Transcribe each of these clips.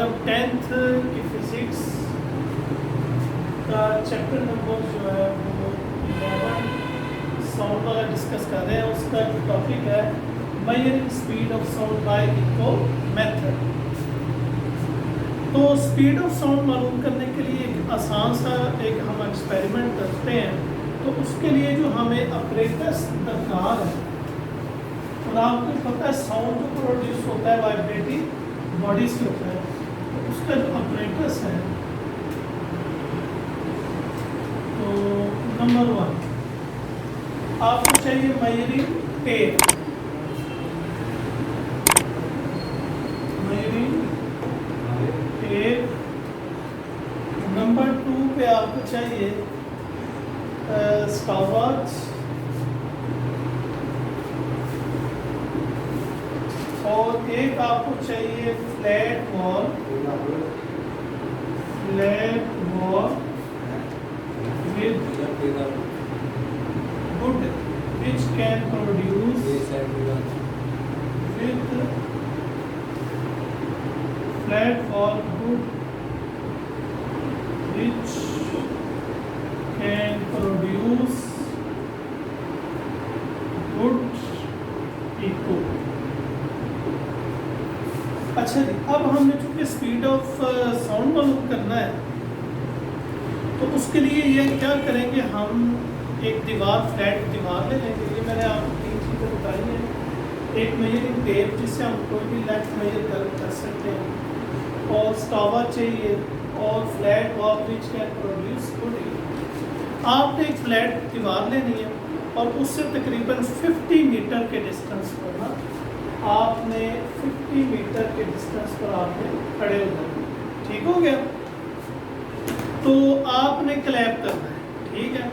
अब 10th की physics का चैप्टर नंबर जो है वो 11 साउंड वाला डिस्कस कर रहे हैं। उसका जो टॉपिक है measuring speed of sound by echo method. तो स्पीड ऑफ साउंड मालूम करने के लिए एक आसान सा एक हम एक्सपेरिमेंट करते हैं। तो उसके लिए जो हमें अपरेटस दरकार है, और आपको पता है साउंड जो प्रोड्यूस होता है वाइब्रेटिंग बॉडी से होता है, तो उसका जो अपरेटस है, तो नंबर 1 आपको चाहिए measuring tape. Measuring tape. Number 2 पे आपको चाहिए स्टॉपवॉच, और एक आपको चाहिए flat wall with good which can produce with flat wall good which can produce good echo। अच्छा जी, अब हमने चूंकि स्पीड ऑफ साउंड मालूम करना है, तो उसके लिए ये क्या करेंगे, हम एक फ्लैट दीवार ले लेंगे। ये मैंने आपको 3 चीज़ें बताई हैं। एक मेजरिंग टेप जिससे हम कोई भी लेंथ मेजर कर सकते हैं, और स्टॉवर चाहिए, और flat wall which can produce good eco. आपने एक फ्लैट दीवार लेनी है और उससे तकरीबन 50 मीटर के डिस्टेंस पर ना आपने 50 मीटर के डिस्टेंस पर आपने खड़े हो जाना। ठीक हो गया? तो आपने क्लैप करना है। ठीक है,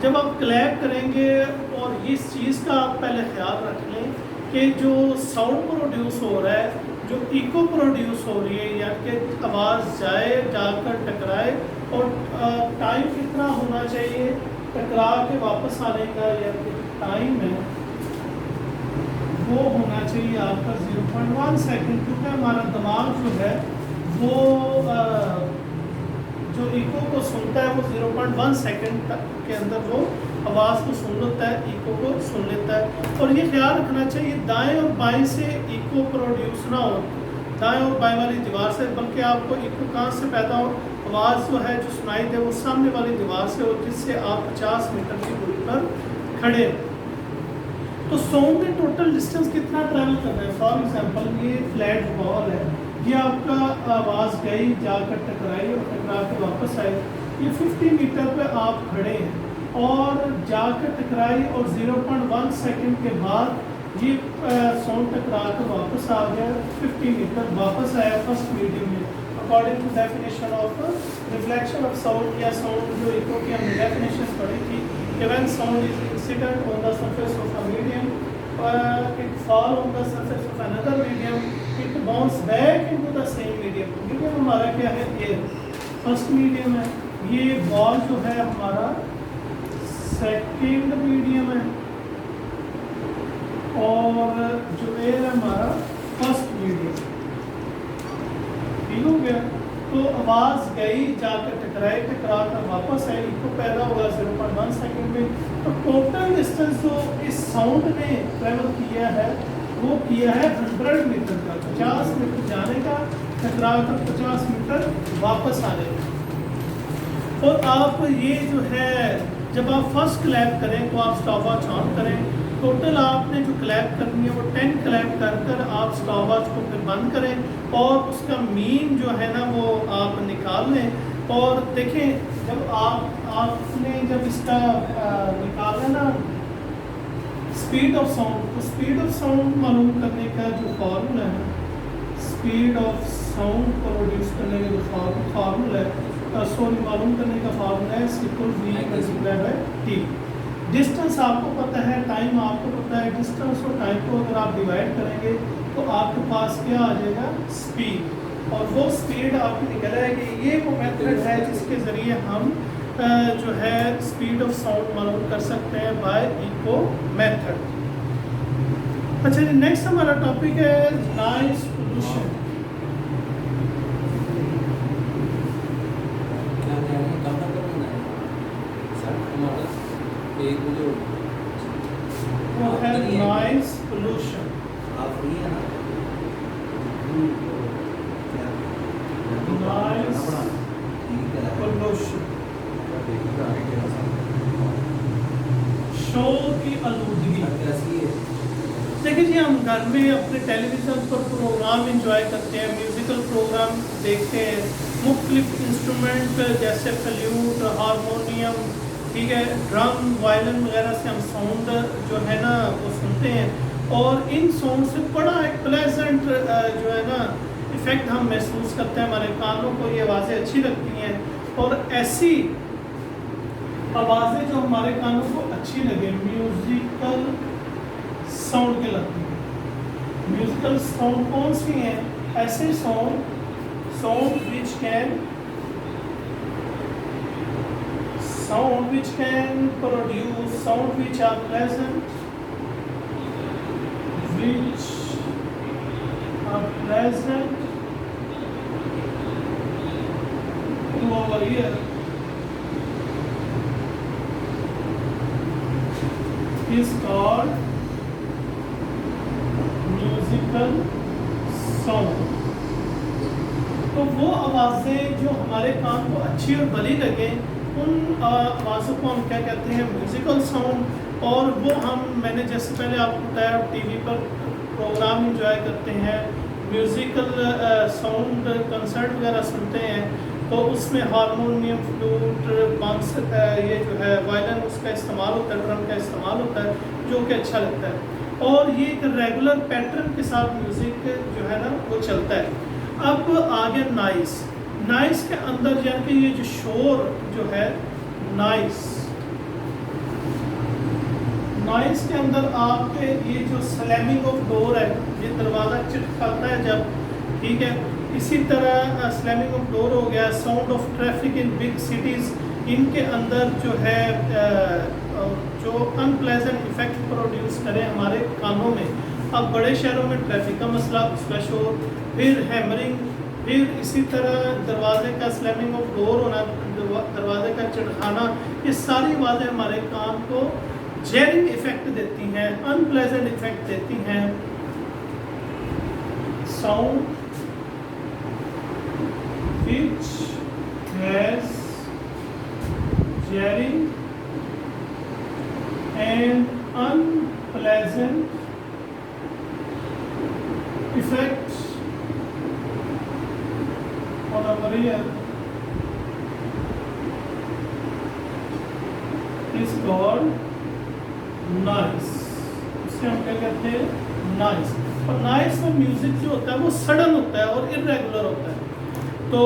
जब आप क्लैप करेंगे, और इस चीज़ का आप पहले ख्याल रख लें कि जो साउंड प्रोड्यूस हो रहा है, जो इको प्रोड्यूस हो रही है, या कि आवाज़ जाकर टकराए, और टाइम कितना होना चाहिए टकरा के वापस आने का, या टाइम है वो होना चाहिए आपका 0.1 सेकेंड। क्योंकि हमारा दिमाग जो है वो जो इको को सुनता है वो 0.1 सेकेंड के अंदर वो आवाज़ को सुन लेता है, इको को सुन लेता है। और ये ख्याल रखना चाहिए दाएं और बाएं से इको प्रोड्यूस ना हो, दाएं और बाएं वाली दीवार से, बल्कि आपको इको कहाँ से पैदा हो, आवाज़ जो है जो सुनाई दे वो सामने वाली दीवार से हो, जिससे आप 50 मीटर की दूरी पर खड़े हो। तो साउंड में टोटल डिस्टेंस कितना ट्रैवल कर रहा है। फॉर एग्जांपल ये फ्लैट वॉल है, ये आपका आवाज़ गई, जाकर टकराई और टकरा के वापस आई। ये 50 मीटर पे आप खड़े हैं और जाकर टकराई, और 0.1 सेकेंड के बाद ये साउंड टकरा कर वापस आ गया, 50 मीटर वापस आया फर्स्ट मीडियम में। According to definition of reflection of sound, या साउंड जो इको की हमने डेफिनेशन पढ़ी थी, when sound is incident on the surface of a medium, it fall on the surface of another medium, it bounce back into the same medium। medium हमारा क्या है, ये फर्स्ट मीडियम है, ये बॉल जो है हमारा सेकंड मीडियम है, और जो एयर है हमारा फर्स्ट मीडियम। ठीक हो गया? तो आवाज़ गई, जाकर टकराई, टकरा कर वापस आई, इको पैदा होगा 0.1 सेकेंड में। तो टोटल डिस्टेंस जो इस साउंड ने ट्रेवल किया है वो किया है 100 मीटर का, 50 मीटर जाने का, टकरा कर 50 मीटर वापस आने का। और आप ये जो है, जब आप फर्स्ट क्लैप करें तो आप स्टॉपवॉच ऑन करें। टोटल आपने जो क्लैप करनी है वो 10 क्लैप कर आप स्टॉपवॉच को फिर बंद करें, और उसका मीन जो है ना वो आप निकाल लें। और देखें, जब आपने जब इसका निकाला ना स्पीड ऑफ साउंड, तो स्पीड ऑफ साउंड मालूम करने का जो फार्मूला है, स्पीड ऑफ साउंड प्रोड्यूस करने का जो फार्मूला है, मालूम करने का फार्मूला है v/t। डिस्टेंस आपको पता है, टाइम आपको पता है। डिस्टेंस और टाइम को अगर आप डिवाइड करेंगे तो आपके पास क्या आ जाएगा, स्पीड। और वो स्पीड आपकी निकल आएगी। ये वो मेथड है जिसके ज़रिए हम जो है स्पीड ऑफ साउंड मालूम कर सकते हैं बाय इको मेथड। अच्छा जी, नेक्स्ट हमारा टॉपिक है नॉइज़ पोल्यूशन। नॉइस पोल्यूशन, शोर की आलूदगी। देखिए जी, हम घर में अपने टेलीविज़न पर प्रोग्राम इंजॉय करते हैं, म्यूज़िकल प्रोग्राम देखते हैं, मुख्तलिफ इंस्ट्रूमेंट जैसे फ्लूट, हारमोनियम, ठीक है, ड्रम, वायलिन वगैरह से हम साउंड जो है ना वो सुनते हैं, और इन साउंड से बड़ा एक प्लेजेंट जो है ना इफ़ेक्ट हम महसूस करते हैं, हमारे कानों को ये आवाज़ें अच्छी लगती हैं। और ऐसी आवाज़ें जो हमारे कानों को अच्छी लगे, म्यूज़िकल साउंड कहलाती है। म्यूजिकल साउंड कौन सी हैं? ऐसे sound which can produce sound which are pleasant, to our ear is called musical sound. तो वो आवाज़ें जो हमारे कान को अच्छी और भली लगे, उन आवाज़ों को हम क्या कहते हैं? Musical sound. और वो मैंने जैसे पहले आपको बताया, टीवी पर प्रोग्राम इंजॉय करते हैं, म्यूजिकल साउंड कंसर्ट वगैरह सुनते हैं, तो उसमें हारमोनियम, फ्लूट, बांस, ये जो है वायलिन, उसका इस्तेमाल होता है, ड्रम का इस्तेमाल होता है, जो कि अच्छा लगता है। और ये एक रेगुलर पैटर्न के साथ म्यूज़िक जो है ना वो चलता है। अब आ गया नॉइस के अंदर, यानी कि ये जो शोर जो है, नॉइस के अंदर आपके ये जो स्लैमिंग ऑफ डोर है, ये दरवाज़ा चिटकाता है जब, ठीक है, इसी तरह स्लैमिंग ऑफ डोर हो गया, sound of traffic in big cities, इनके अंदर जो है जो अनप्लेजेंट इफेक्ट प्रोड्यूस करें हमारे कानों में। अब बड़े शहरों में ट्रैफिक का मसला, उसका शोर, फिर हैमरिंग, फिर इसी तरह दरवाजे का स्लैमिंग ऑफ डोर होना, दरवाजे का चढ़ाना, ये सारी आवाज़ें हमारे कान को जेरिंग इफेक्ट देती हैं, अनप्लेजेंट इफेक्ट देती हैं। Sound which has jarring and unpleasant effects on our ear is called noise। इसे हम क्या कहते हैं? नॉइस। और नॉइस में म्यूजिक जो होता है वो सडन होता है और इरेगुलर होता है। तो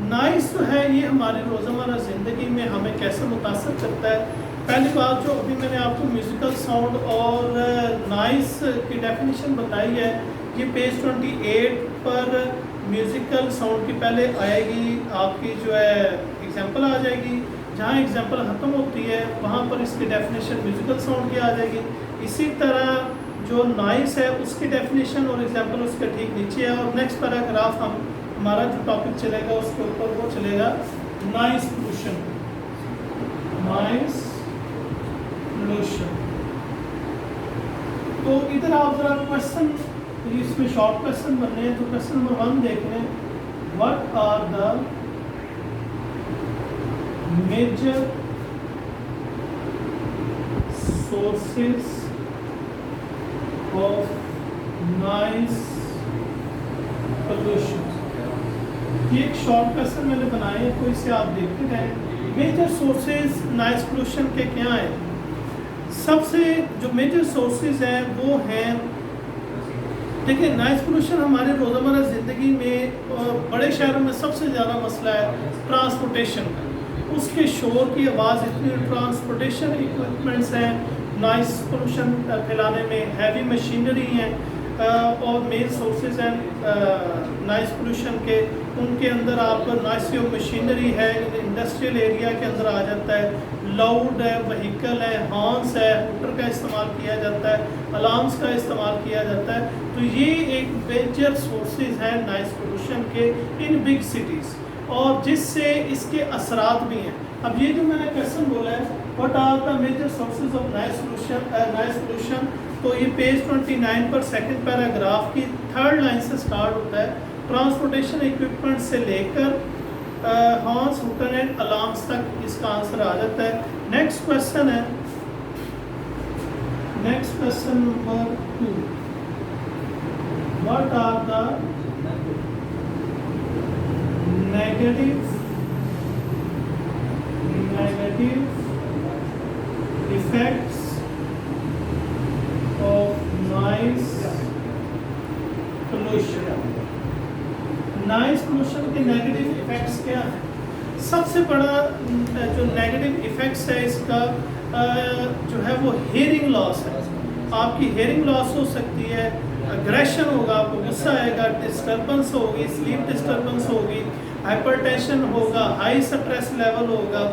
नॉइस जो है ये हमारी रोज़मर्रा ज़िंदगी में हमें कैसे मुतासर करता है? पहली बात जो अभी मैंने आपको म्यूज़िकल साउंड और नॉइस की डेफिनेशन बताई है, ये पेज 28 पर म्यूज़िकल साउंड की पहले आएगी, आपकी जो है एग्जांपल आ जाएगी, जहाँ एग्जांपल ख़त्म होती है वहाँ पर इसकी डेफिनेशन म्यूज़िकल साउंड की आ जाएगी। इसी तरह जो नॉइस है उसकी डेफिनेशन और एग्जांपल उसके ठीक नीचे है। और नेक्स्ट पैराग्राफ हमारा जो टॉपिक चलेगा उसके ऊपर वो चलेगा नॉइस पोल्यूशन। तो इधर आप जरा क्वेश्चन, इसमें शॉर्ट क्वेश्चन बनने हैं, तो क्वेश्चन नंबर 1 देख लें। What are the major sources of noise pollution? ये एक शॉर्ट क्वेश्चन मैंने बनाए हैं, तो इसे आप देखते रहें। मेजर सोर्सेज नॉइस पोल्यूशन के क्या हैं? सबसे जो मेजर सोर्सेज हैं वो हैं, देखिए नॉइस पोल्यूशन हमारे रोज़मर्रा ज़िंदगी में बड़े शहरों में सबसे ज़्यादा मसला है ट्रांसपोर्टेशन का। उसके शोर की आवाज़ इतनी, ट्रांसपोर्टेशन इक्विपमेंट्स हैं नॉइस पोल्यूशन फैलाने में, हैवी मशीनरी हैं, और मेन सोर्सेज हैं नॉइस पोल्यूशन के। उनके अंदर आप नॉइस मशीनरी है, इंडस्ट्रियल एरिया के अंदर आ जाता है, लाउड है, व्हीकल है, हॉर्न्स है, हूटर का इस्तेमाल किया जाता है, अलार्म्स का इस्तेमाल किया जाता है। तो ये एक मेजर सोर्सेज हैं नॉइस पोल्यूशन के इन बिग सिटीज़, और जिससे इसके असरात भी हैं। अब ये जो मैंने क्वेश्चन बोला है, what are the major sources of noise pollution, तो ये पेज 29 पर सेकंड पैराग्राफ की 3rd लाइन से स्टार्ट होता है। ट्रांसपोर्टेशन इक्विपमेंट से लेकर हॉर्न्स, हुकन एंड अलार्म्स तक इसका आंसर आ जाता है। नेक्स्ट क्वेश्चन है, next question number 2, what are the negative effects of noise pollution. Noise pollution के नेगेटिव इफेक्ट्स क्या हैं? सबसे बड़ा जो नेगेटिव इफेक्ट्स है इसका जो है वो हेयरिंग लॉस है। आपकी हेयरिंग लॉस हो सकती है, अग्रेशन होगा, आपको गुस्सा आएगा, डिस्टर्बेंस होगी, स्लीप डिस्टर्बेंस होगी, हाइपरटेंशन होगा, हाई स्ट्रेस लेवल होगा।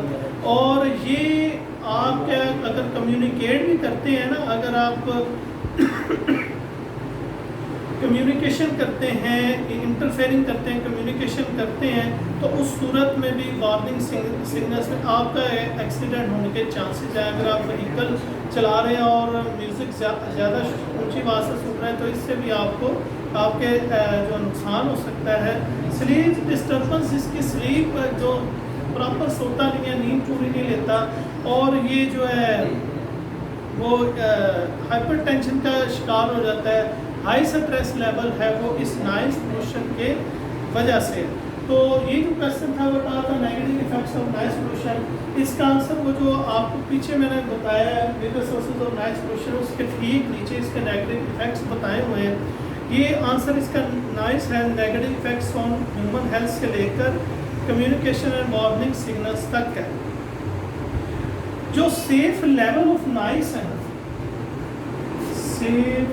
और ये आप क्या अगर कम्युनिकेट भी करते हैं ना, अगर आप कम्युनिकेशन करते हैं, इंटरफेयरिंग करते हैं, कम्युनिकेशन करते हैं, तो उस सूरत में भी वार्निंग सिग्नल्स में आपका एक्सीडेंट होने के चांसेस हैं। अगर आप व्हीकल चला रहे हैं और म्यूज़िक ज़्यादा ऊंची आवाज़ से सुन रहे हैं तो इससे भी आपको आपके जो नुकसान हो सकता है। स्लीप डिस्टर्बेंस, इसकी स्लीप जो प्रॉपर सोता नहीं है, नींद पूरी नहीं लेता, और ये जो है वो हाइपरटेंशन का शिकार हो जाता है, हाई स्ट्रेस लेवल है वो इस नॉइज पोल्यूशन के वजह से। तो ये जो क्वेश्चन था वो था negative effects of noise pollution. इसका आंसर वो जो आपको पीछे मैंने बताया है major sources of noise pollution, उसके ठीक नीचे इसके नेगेटिव इफेक्ट्स बताए हुए हैं। ये आंसर इसका नॉइज है negative effects on human health से लेकर कम्युनिकेशन एंड वार्निंग सिग्नल्स तक है। जो सेफ लेवल ऑफ नॉइज है, सेफ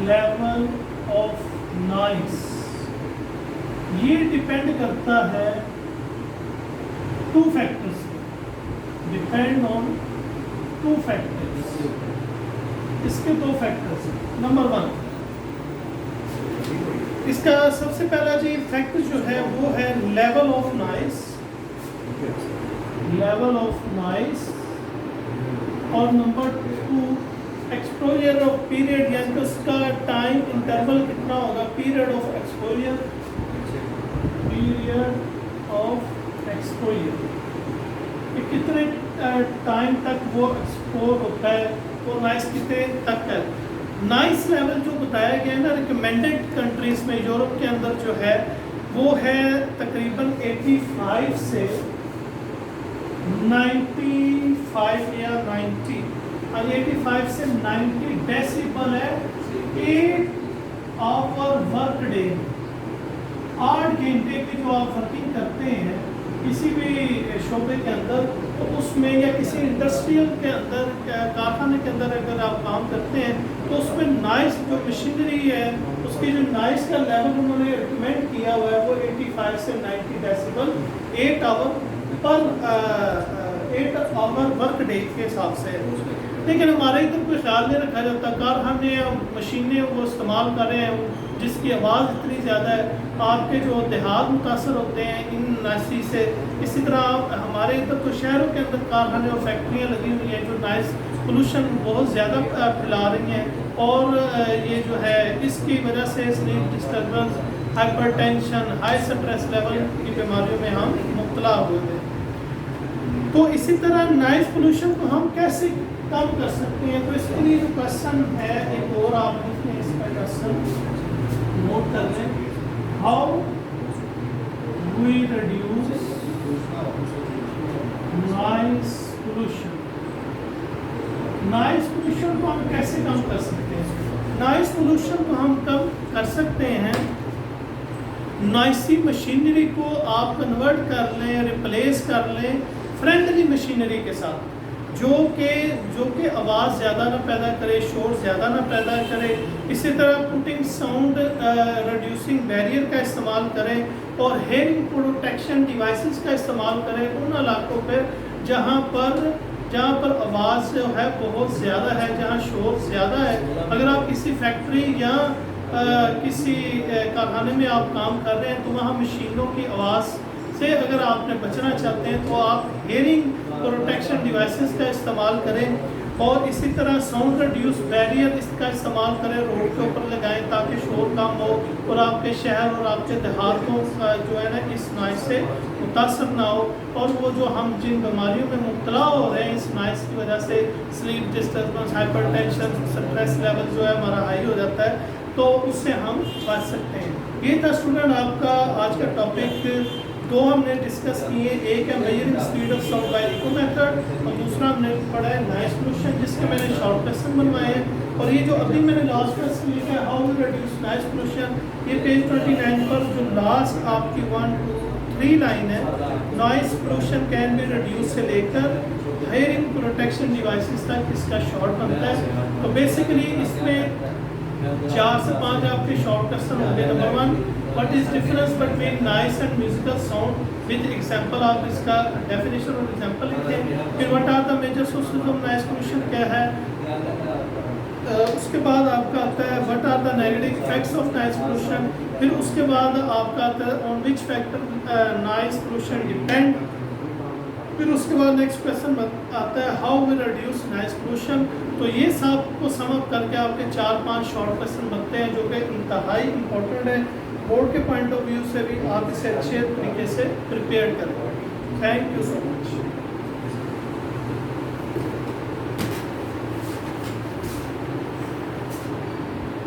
लेवल ऑफ नॉइज, ये डिपेंड करता है 2 फैक्टर्स पे, डिपेंड ऑन 2 फैक्टर्स। इसके 2 फैक्टर्स। नंबर 1, इसका सबसे पहला जो फैक्टर जो है वो है level of noise, level of noise. और नंबर 2 एक्सपोजर ऑफ पीरियड, यानी कि उसका टाइम इंटरवल कितना होगा, period of exposure, period of exposure, कि कितने टाइम तक वो एक्सपोज होता है, वो नॉइस कितने तक है। नॉइस लेवल जो बताया गया है ना रिकमेंडेड कंट्रीज में, यूरोप के अंदर जो है वो है तकरीबन 85 से 95 या 90, 85 से 90 डेसिबल है 8 आवर वर्क डे। 8 घंटे की जो आप वर्किंग करते हैं किसी भी शोबे के अंदर, तो उसमें या किसी इंडस्ट्रियल के अंदर, कारखाने के अंदर अगर आप काम करते हैं तो उसमें नॉइस जो मशीनरी है उसकी जो नॉइस का लेवल उन्होंने रिकमेंड किया हुआ है वो 85 से 90 डेसिबल 8 आवर वर्क डे के हिसाब से। लेकिन हमारे इधर कोई ख्याल नहीं रखा जाता, कारखाने मशीनें वो इस्तेमाल कर रहे हैं जिसकी आवाज़ इतनी ज़्यादा है, आपके जो देहात मुतासर होते हैं इन नॉइस से। इसी तरह हमारे इधर तो शहरों के अंदर कारखाने और फैक्ट्रियाँ लगी हुई हैं जो नॉइस पोल्यूशन बहुत ज़्यादा फैला रही हैं, और ये जो है इसकी वजह से sleep disturbance, hypertension, high stress level की बीमारियों में हम मुब्तला हुए हैं। तो इसी तरह नॉइस पोल्यूशन को हम कैसे कम कर सकते हैं, तो इसके लिए जो क्वेश्चन है एक और आप लिख लें, इसका क्वेश्चन नोट कर लें। How we reduce noise pollution. Noise pollution को हम कैसे कम कर सकते हैं? नॉइस पोल्यूशन को हम कम कर सकते हैं, नॉइसी मशीनरी को आप कन्वर्ट कर लें, रिप्लेस कर लें फ्रेंडली मशीनरी के साथ, जो कि आवाज़ ज़्यादा ना पैदा करे, शोर ज़्यादा ना पैदा करे। इसी तरह पुटिंग साउंड रिड्यूसिंग बैरियर का इस्तेमाल करें और हेयरिंग प्रोटेक्शन डिवाइसेस का इस्तेमाल करें उन इलाकों पर जहाँ पर आवाज़ जो है बहुत ज़्यादा है, जहाँ शोर ज़्यादा है। अगर आप किसी फैक्ट्री या किसी कारखाने में आप काम कर रहे हैं तो वहाँ मशीनों की आवाज़ से अगर आपने बचना चाहते हैं तो आप हेयरिंग प्रोटेक्शन डिवाइसेस का इस्तेमाल करें। और इसी तरह साउंड रिड्यूस बैरियर इसका इस्तेमाल करें, रोड के ऊपर लगाएं ताकि शोर कम हो और आपके शहर और आपके देहातों का जो है ना इस नॉइस से मुतासर ना हो। और वो जो हम जिन बीमारियों में मुब्तला हो रहे हैं इस नॉइस की वजह से, sleep disturbance, hypertension, stress level जो है हमारा हाई हो जाता है, तो उससे हम बच सकते हैं। ये था स्टूडेंट आपका आज का टॉपिक। दो हमने डिस्कस किए, एक है measuring speed of sound by echo method और दूसरा हमने पढ़ा है नॉइस पोल्यूशन, जिसके मैंने शॉर्ट क्वेश्चन बनवाए हैं। और ये जो अभी मैंने लास्ट क्वेश्चन लिखा है how to reduce noise pollution, ये पेज 29 पर जो लास्ट आपकी 1 2 3 लाइन है, noise pollution can be reduce से लेकर हेयरिंग प्रोटेक्शन डिवाइसेस तक इसका शॉर्ट बनता है। तो बेसिकली इसमें 4 से 5 आपके शॉर्ट क्वेश्चन होंगे। Number 1, what is difference between noise and musical sound with example, आप इसका डेफिनेशन और एग्जांपल लिखें। फिर what are the major sources of noise pollution, क्या है। उसके बाद आपका आता है what are the negative effects of noise pollution. फिर उसके बाद आपका आता है on which factor noise pollution depend. फिर उसके बाद नेक्स्ट क्वेश्चन आता है how we reduce noise pollution. तो ये सब को सम अप करके आपके 4-5 शॉर्ट क्वेश्चन बनते हैं जो कि इंतहाई इंपॉर्टेंट है। बोर्ड के पॉइंट ऑफ व्यू से भी आप इसे अच्छे तरीके से प्रिपेयर करें। Thank you so much.